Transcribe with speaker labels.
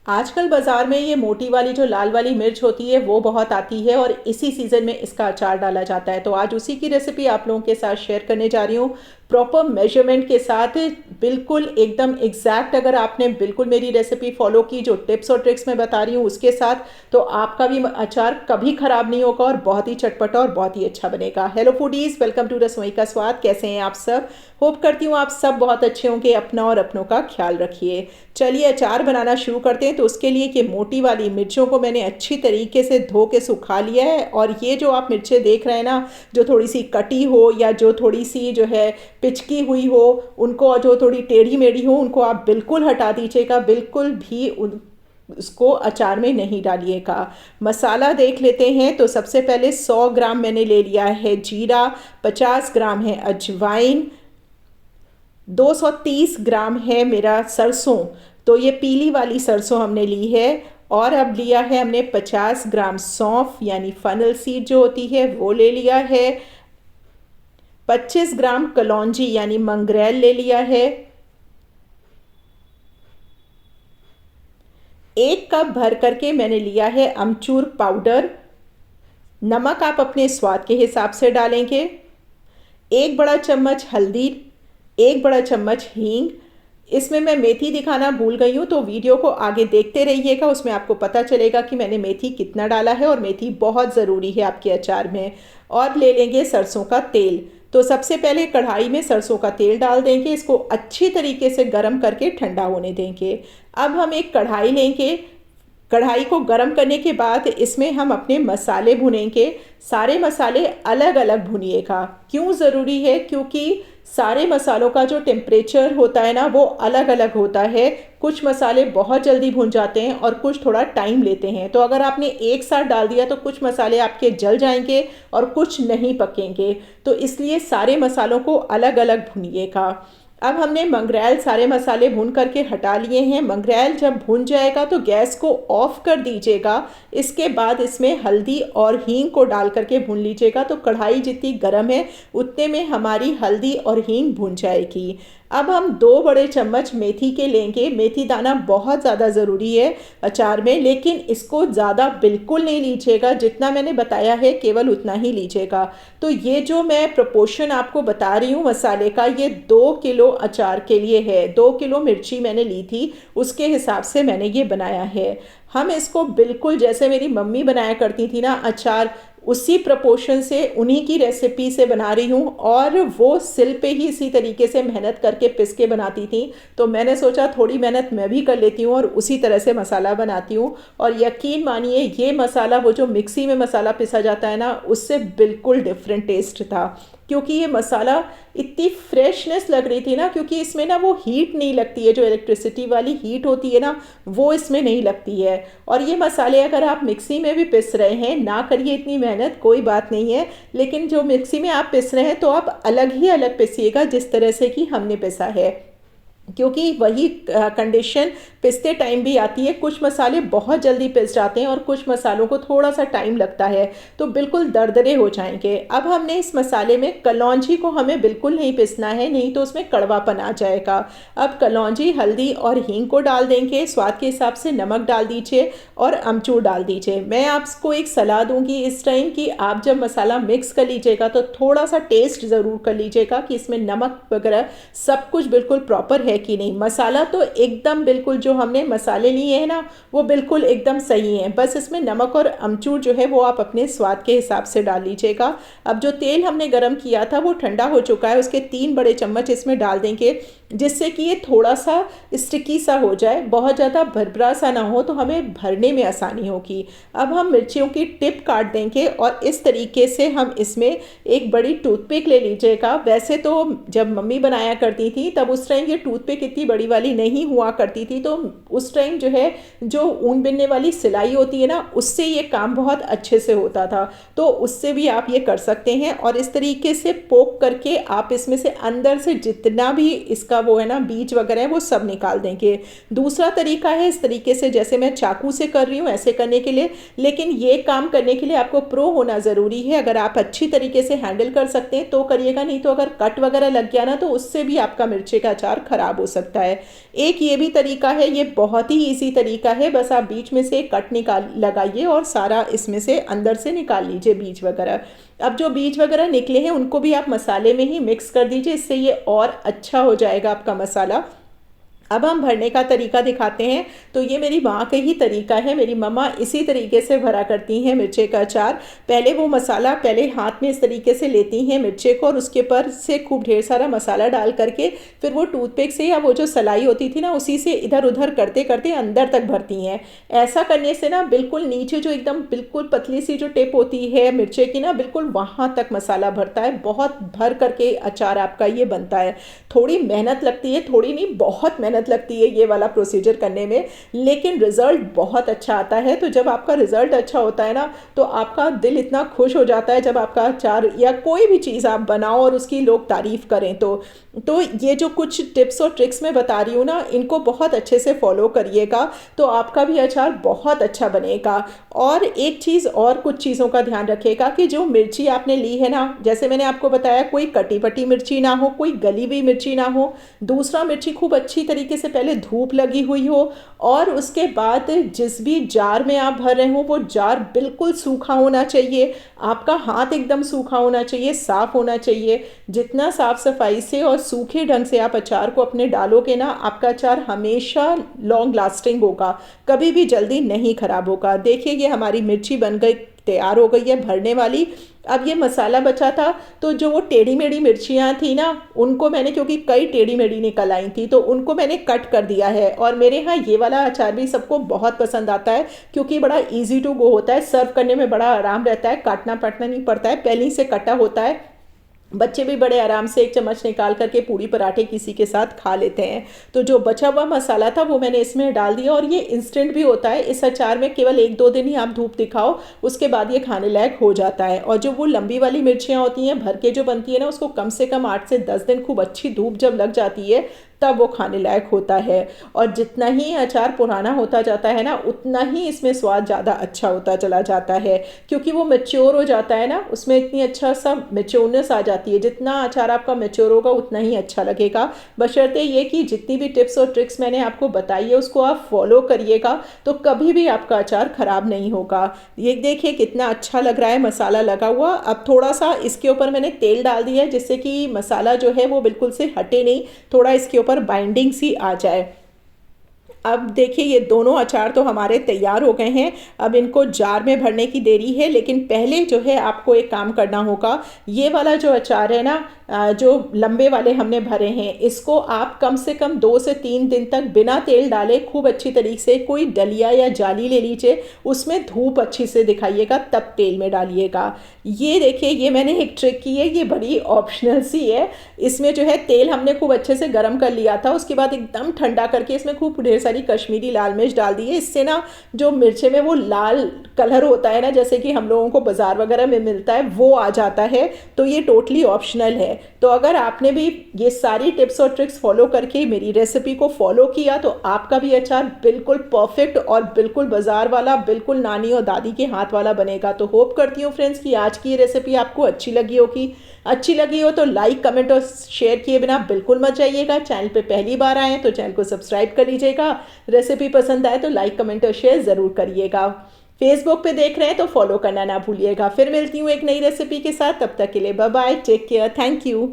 Speaker 1: आजकल बाज़ार में ये मोटी वाली जो लाल वाली मिर्च होती है वो बहुत आती है और इसी सीज़न में इसका अचार डाला जाता है। तो आज उसी की रेसिपी आप लोगों के साथ शेयर करने जा रही हूँ, प्रॉपर मेजरमेंट के साथ। बिल्कुल एकदम एग्जैक्ट अगर आपने बिल्कुल मेरी रेसिपी फॉलो की, जो टिप्स और ट्रिक्स मैं बता रही हूँ उसके साथ, तो आपका भी अचार कभी ख़राब नहीं होगा और बहुत ही चटपटा और बहुत ही अच्छा बनेगा। हेलो फूडीज़, वेलकम टू रसोई का स्वाद। कैसे हैं आप सब? होप करती हूँ आप सब बहुत अच्छे होंगे। अपना और अपनों का ख्याल रखिए। चलिए अचार बनाना शुरू करते हैं। तो उसके लिए कि मोटी वाली मिर्चों को मैंने अच्छी तरीके से धो के सुखा लिया है। और ये जो आप मिर्चें देख रहे हैं ना, जो थोड़ी सी कटी हो या जो थोड़ी सी जो है पिचकी हुई हो, उनको, जो थोड़ी टेढ़ी मेढ़ी हो, उनको आप बिल्कुल हटा दीजिएगा। बिल्कुल भी उसको अचार में नहीं डालिएगा। मसाला देख लेते हैं। तो सबसे पहले 100 ग्राम मैंने ले लिया है जीरा, 50 ग्राम है अजवाइन, 230 ग्राम है मेरा सरसों। तो ये पीली वाली सरसों हमने ली है। और अब लिया है हमने 50 ग्राम सौंफ यानी फनल सीड जो होती है वो ले लिया है। 25 ग्राम कलौंजी यानी मंगरेल ले लिया है। 1 कप भर करके मैंने लिया है अमचूर पाउडर। नमक आप अपने स्वाद के हिसाब से डालेंगे। 1 बड़ा चम्मच हल्दी, 1 बड़ा चम्मच हींग। इसमें मैं मेथी दिखाना भूल गई हूँ, तो वीडियो को आगे देखते रहिएगा, उसमें आपको पता चलेगा कि मैंने मेथी कितना डाला है। और मेथी बहुत ज़रूरी है आपके अचार में। और ले लेंगे सरसों का तेल। तो सबसे पहले कढ़ाई में सरसों का तेल डाल देंगे, इसको अच्छी तरीके से गर्म करके ठंडा होने देंगे। अब हम एक कढ़ाई लेंगे। कढ़ाई को गर्म करने के बाद इसमें हम अपने मसाले भुनेंगे। सारे मसाले अलग अलग भुनिएगा। क्यों ज़रूरी है? क्योंकि सारे मसालों का जो टेम्परेचर होता है ना, वो अलग अलग होता है। कुछ मसाले बहुत जल्दी भुन जाते हैं और कुछ थोड़ा टाइम लेते हैं। तो अगर आपने एक साथ डाल दिया तो कुछ मसाले आपके जल जाएंगे और कुछ नहीं पकेंगे। तो इसलिए सारे मसालों को अलग अलग भुनिएगा। अब हमने मंगरेल सारे मसाले भून करके हटा लिए हैं। मंगरेल जब भून जाएगा तो गैस को ऑफ कर दीजिएगा। इसके बाद इसमें हल्दी और हींग को डाल करके भून लीजिएगा। तो कढ़ाई जितनी गर्म है उतने में हमारी हल्दी और हींग भून जाएगी। अब हम 2 बड़े चम्मच मेथी के लेंगे। मेथी दाना बहुत ज़्यादा ज़रूरी है अचार में, लेकिन इसको ज़्यादा बिल्कुल नहीं लीजिएगा। जितना मैंने बताया है केवल उतना ही लीजिएगा। तो ये जो मैं प्रोपोर्शन आपको बता रही हूँ मसाले का, ये 2 किलो अचार के लिए है। 2 किलो मिर्ची मैंने ली थी, उसके हिसाब से मैंने ये बनाया है। हम इसको बिल्कुल जैसे मेरी मम्मी बनाया करती थी ना अचार, उसी प्रपोर्शन से, उन्हीं की रेसिपी से बना रही हूँ। और वो सिल पे ही इसी तरीके से मेहनत करके पिस के बनाती थी। तो मैंने सोचा थोड़ी मेहनत मैं भी कर लेती हूँ और उसी तरह से मसाला बनाती हूँ। और यकीन मानिए ये मसाला, वो जो मिक्सी में मसाला पिसा जाता है ना, उससे बिल्कुल डिफरेंट टेस्ट था। क्योंकि ये मसाला इतनी फ्रेशनेस लग रही थी ना, क्योंकि इसमें ना वो हीट नहीं लगती है, जो इलेक्ट्रिसिटी वाली हीट होती है ना, वो इसमें नहीं लगती है। और ये मसाले अगर आप मिक्सी में भी पिस रहे हैं, ना करिए इतनी मेहनत, कोई बात नहीं है। लेकिन जो मिक्सी में आप पिस रहे हैं तो आप अलग ही अलग पिसिएगा, जिस तरह से कि हमने पिसा है। क्योंकि वही कंडीशन पिसते टाइम भी आती है। कुछ मसाले बहुत जल्दी पिस जाते हैं और कुछ मसालों को थोड़ा सा टाइम लगता है, तो बिल्कुल दरदरे हो जाएंगे। अब हमने इस मसाले में कलौंजी को हमें बिल्कुल नहीं पिसना है, नहीं तो उसमें कड़वापन आ जाएगा। अब कलौंजी, हल्दी और हींग को डाल देंगे। स्वाद के हिसाब से नमक डाल दीजिए और अमचूर डाल दीजिए। मैं आपको एक सलाह दूंगी इस टाइम कि आप जब मसाला मिक्स कर लीजिएगा तो थोड़ा सा टेस्ट ज़रूर कर लीजिएगा कि इसमें नमक वगैरह सब कुछ बिल्कुल प्रॉपर है कि नहीं। मसाला तो एकदम बिल्कुल, जो हमने मसाले लिए हैं ना, वो बिल्कुल एकदम सही हैं। बस इसमें नमक और अमचूर जो है वो आप अपने स्वाद के हिसाब से डाल लीजिएगा। अब जो तेल हमने गरम किया था वो ठंडा हो चुका है। उसके 3 बड़े चम्मच इसमें डाल देंगे, जिससे कि ये थोड़ा सा स्टिकी सा हो जाए, बहुत ज़्यादा भरभरा सा ना हो, तो हमें भरने में आसानी होगी। अब हम मिर्चियों की टिप काट देंगे और इस तरीके से हम इसमें एक बड़ी टूथपिक ले लीजिएगा। वैसे तो जब मम्मी बनाया करती थी तब उस टाइम ये टूथपिक इतनी बड़ी वाली नहीं हुआ करती थी, तो उस टाइम जो है, जो ऊन बिनने वाली सिलाई होती है ना, उससे ये काम बहुत अच्छे से होता था। तो उससे भी आप ये कर सकते हैं। और इस तरीके से पोक करके आप इसमें से अंदर से जितना भी इसका वो है ना बीज वगैरह है वो सब निकाल देंगे। दूसरा तरीका है इस तरीके से, जैसे मैं चाकू से कर रही हूँ ऐसे करने के लिए, लेकिन ये काम करने के लिए आपको प्रो होना ज़रूरी है। अगर आप अच्छी तरीके से हैंडल कर सकते हैं तो करिएगा, नहीं तो अगर कट वगैरह लग गया ना तो उससे भी आपका मिर्ची का अचार ख़राब हो सकता है। एक ये भी तरीका है, ये बहुत ही ईजी तरीका है, बस आप बीच में से कट निकाल लगाइए और सारा इसमें से अंदर से निकाल लीजिए बीज वगैरह। अब जो बीज वगैरह निकले हैं उनको भी आप मसाले में ही मिक्स कर दीजिए, इससे ये और अच्छा हो जाएगा आपका मसाला। अब हम भरने का तरीका दिखाते हैं। तो ये मेरी माँ का ही तरीका है, मेरी मम्मा इसी तरीके से भरा करती हैं मिर्चे का अचार। पहले वो मसाला पहले हाथ में इस तरीके से लेती हैं मिर्चे को और उसके ऊपर से खूब ढेर सारा मसाला डाल करके फिर वो टूथपिक से या वो जो सलाई होती थी ना उसी से इधर उधर करते करते अंदर तक भरती हैं। ऐसा करने से ना बिल्कुल नीचे जो एकदम बिल्कुल पतली सी जो टिप होती है मिर्चे की ना, बिल्कुल वहाँ तक मसाला भरता है। बहुत भर करके अचार आपका ये बनता है। थोड़ी मेहनत लगती है, थोड़ी नहीं बहुत मेहनत लगती है ये वाला प्रोसीजर करने में, लेकिन रिजल्ट बहुत अच्छा आता है। तो जब आपका रिजल्ट अच्छा होता है ना तो आपका दिल इतना खुश हो जाता है जब आपका अचार या कोई भी चीज़ आप बनाओ और उसकी लोग तारीफ़ करें। तो ये जो कुछ टिप्स और ट्रिक्स मैं बता रही हूँ ना, इनको बहुत अच्छे से फॉलो करिएगा तो आपका भी अचार बहुत अच्छा बनेगा। और एक चीज़ और कुछ चीज़ों का ध्यान रखिएगा कि जो मिर्ची आपने ली है ना, जैसे मैंने आपको बताया कोई कटी पटी मिर्ची ना हो, कोई गली हुई मिर्ची ना हो। दूसरा, मिर्ची खूब अच्छी तरीके से पहले धूप लगी हुई हो और उसके बाद जिस भी जार में आप भर रहे हो वो जार बिल्कुल सूखा होना चाहिए। आपका हाथ एकदम सूखा होना चाहिए, साफ होना चाहिए। जितना साफ सफाई से और सूखे ढंग से आप अचार को अपने डालोगे ना, आपका अचार हमेशा लॉन्ग लास्टिंग होगा, कभी भी जल्दी नहीं खराब होगा। देखिए ये हमारी मिर्ची बन गई, तैयार हो गई है भरने वाली। अब ये मसाला बचा था तो जो वो टेढ़ी मेढ़ी मिर्चियाँ थी ना, उनको मैंने, क्योंकि कई टेढ़ी मेढ़ी निकल आई थी तो उनको मैंने कट कर दिया है। और मेरे यहाँ ये वाला अचार भी सबको बहुत पसंद आता है क्योंकि बड़ा इजी टू गो होता है, सर्व करने में बड़ा आराम रहता है, काटना पड़ना नहीं पड़ता है, पहले ही से कटा होता है। बच्चे भी बड़े आराम से एक चम्मच निकाल करके पूड़ी पराठे किसी के साथ खा लेते हैं। तो जो बचा हुआ मसाला था वो मैंने इसमें डाल दिया और ये इंस्टेंट भी होता है। इस अचार में केवल 1-2 दिन ही आप धूप दिखाओ, उसके बाद ये खाने लायक हो जाता है। और जो वो लंबी वाली मिर्चियाँ होती हैं भर के जो बनती है ना, उसको कम से कम 8 से 10 दिन खूब अच्छी धूप जब लग जाती है तब वो खाने लायक होता है। और जितना ही अचार पुराना होता जाता है ना, उतना ही इसमें स्वाद ज़्यादा अच्छा होता चला जाता है क्योंकि वो मैच्योर हो जाता है ना, उसमें इतनी अच्छा सा मैच्योरनेस आ जाती है। जितना अचार आपका मैच्योर होगा उतना ही अच्छा लगेगा, बशर्ते ये कि जितनी भी टिप्स और ट्रिक्स मैंने आपको बताई है उसको आप फॉलो करिएगा तो कभी भी आपका अचार ख़राब नहीं होगा। ये देखिए कितना अच्छा लग रहा है मसाला लगा हुआ। अब थोड़ा सा इसके ऊपर मैंने तेल डाल दिया है जिससे कि मसाला जो है वो बिल्कुल से हटे नहीं, थोड़ा इसके ऊपर बाइंडिंग सी आ जाए। अब देखिए ये दोनों अचार तो हमारे तैयार हो गए हैं। अब इनको जार में भरने की देरी है, लेकिन पहले जो है आपको एक काम करना होगा। ये वाला जो अचार है ना, जो लंबे वाले हमने भरे हैं, इसको आप कम से कम 2 से 3 दिन तक बिना तेल डाले खूब अच्छी तरीके से कोई डलिया या जाली ले लीजिए, उसमें धूप अच्छी से दिखाइएगा तब तेल में डालिएगा। ये देखिए ये मैंने एक ट्रिक की है, ये बड़ी ऑप्शनल सी है। इसमें जो है तेल हमने खूब अच्छे से गर्म कर लिया था, उसके बाद एकदम ठंडा करके इसमें खूब ढेर सारी कश्मीरी लाल मिर्च डाल दी है। इससे ना जो मिर्चे में वो लाल कलर होता है ना, जैसे कि हम लोगों को बाजार वगैरह में मिलता है, वो आ जाता है। तो ये टोटली ऑप्शनल है। तो अगर आपने भी ये सारी टिप्स और ट्रिक्स फॉलो करके मेरी रेसिपी को फॉलो किया तो आपका भी अचार बिल्कुल परफेक्ट और बिल्कुल बाजार वाला, बिल्कुल नानी और दादी के हाथ वाला बनेगा। तो होप करती हूँ फ्रेंड्स कि आज की ये रेसिपी आपको अच्छी लगी होगी। अच्छी लगी हो तो लाइक, कमेंट और शेयर किए बिना बिल्कुल मत जाइएगा। चैनल पे पहली बार आए तो चैनल को सब्सक्राइब कर लीजिएगा। रेसिपी पसंद आए तो लाइक, कमेंट और शेयर ज़रूर करिएगा। फेसबुक पे देख रहे हैं तो फॉलो करना ना भूलिएगा। फिर मिलती हूँ एक नई रेसिपी के साथ, तब तक के लिए bye bye, take care, thank you.